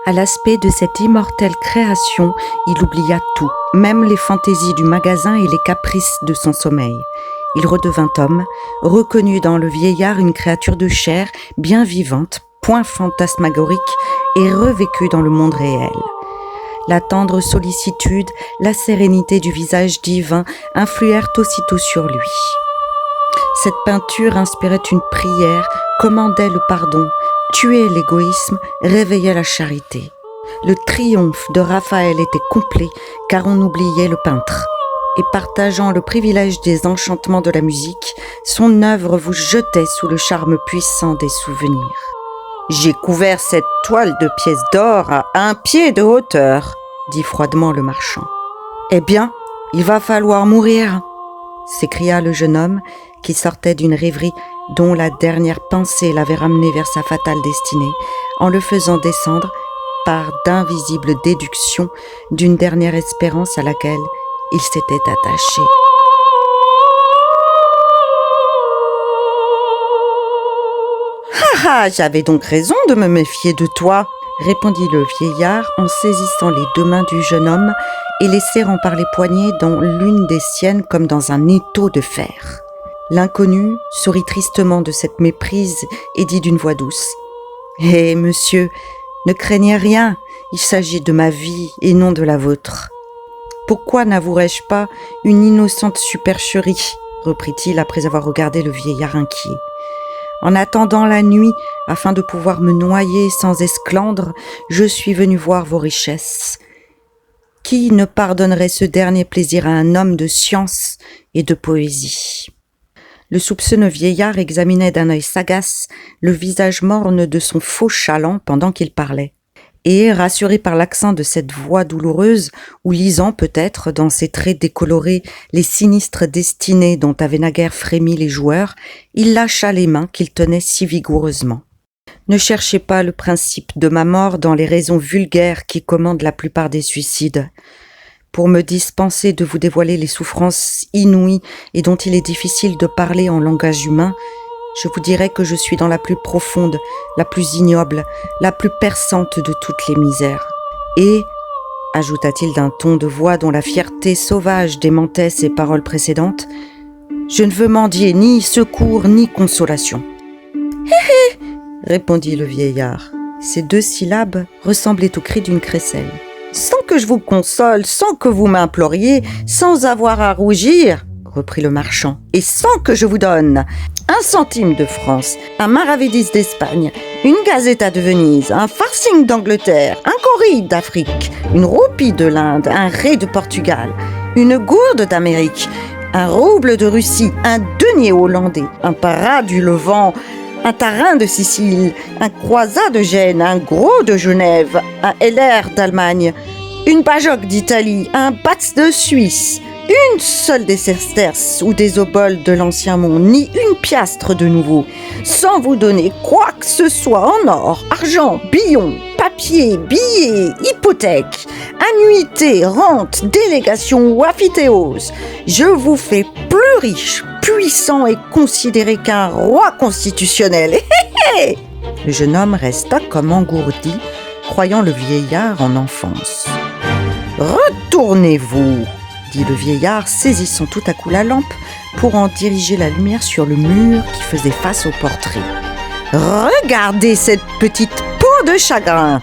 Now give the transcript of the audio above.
À l'aspect de cette immortelle création, il oublia tout, même les fantaisies du magasin et les caprices de son sommeil. Il redevint homme, reconnut dans le vieillard une créature de chair, bien vivante, point fantasmagorique, et revécut dans le monde réel. La tendre sollicitude, la sérénité du visage divin influèrent aussitôt sur lui. Cette peinture inspirait une prière, commandait le pardon, tuait l'égoïsme, réveillait la charité. Le triomphe de Raphaël était complet, car on oubliait le peintre. Et partageant le privilège des enchantements de la musique, son œuvre vous jetait sous le charme puissant des souvenirs. « J'ai couvert cette toile de pièces d'or à 1 pied de hauteur, » dit froidement le marchand. « Eh bien, il va falloir mourir !» s'écria le jeune homme qui sortait d'une rêverie dont la dernière pensée l'avait ramené vers sa fatale destinée, en le faisant descendre par d'invisibles déductions d'une dernière espérance à laquelle il s'était attaché. « Ah, j'avais donc raison de me méfier de toi !» répondit le vieillard en saisissant les 2 mains du jeune homme et les serrant par les poignets dans l'une des siennes comme dans un étau de fer. L'inconnu sourit tristement de cette méprise et dit d'une voix douce : « Eh, monsieur, ne craignez rien, il s'agit de ma vie et non de la vôtre. »« Pourquoi n'avouerais-je pas une innocente supercherie ?» reprit-il après avoir regardé le vieillard inquiet. « En attendant la nuit, afin de pouvoir me noyer sans esclandre, je suis venu voir vos richesses. Qui ne pardonnerait ce dernier plaisir à un homme de science et de poésie ?» Le soupçonneux vieillard examinait d'un œil sagace le visage morne de son faux chaland pendant qu'il parlait. Et, rassuré par l'accent de cette voix douloureuse, ou lisant peut-être dans ses traits décolorés les sinistres destinées dont avaient naguère frémi les joueurs, il lâcha les mains qu'il tenait si vigoureusement. « Ne cherchez pas le principe de ma mort dans les raisons vulgaires qui commandent la plupart des suicides. Pour me dispenser de vous dévoiler les souffrances inouïes et dont il est difficile de parler en langage humain, je vous dirai que je suis dans la plus profonde, la plus ignoble, la plus perçante de toutes les misères. Et, ajouta-t-il d'un ton de voix dont la fierté sauvage démentait ses paroles précédentes, je ne veux mendier ni secours ni consolation. « Hé hé !» répondit le vieillard. Ces 2 syllabes ressemblaient au cri d'une crécelle. « Sans que je vous console, sans que vous m'imploriez, sans avoir à rougir, reprit le marchand, et sans que je vous donne 1 centime de France, un maravédis d'Espagne, une gazetta de Venise, un farcing d'Angleterre, un gorille d'Afrique, une roupie de l'Inde, un ré de Portugal, une gourde d'Amérique, un rouble de Russie, un denier hollandais, un paras du Levant, un tarin de Sicile, un croisat de Gênes, un gros de Genève, un LR d'Allemagne, une bajoque d'Italie, un batz de Suisse, une seule des sesterces ou des oboles de l'ancien monde, ni une piastre de nouveau, sans vous donner quoi que ce soit en or, argent, billon, papier, billets, hypothèque, annuité, rente, délégation ou apothéose. Je vous fais plus riche, puissant et considéré qu'un roi constitutionnel. Le jeune homme resta comme engourdi, croyant le vieillard en enfance. « Retournez-vous !» dit le vieillard, saisissant tout à coup la lampe pour en diriger la lumière sur le mur qui faisait face au portrait. « Regardez cette petite peau de chagrin !»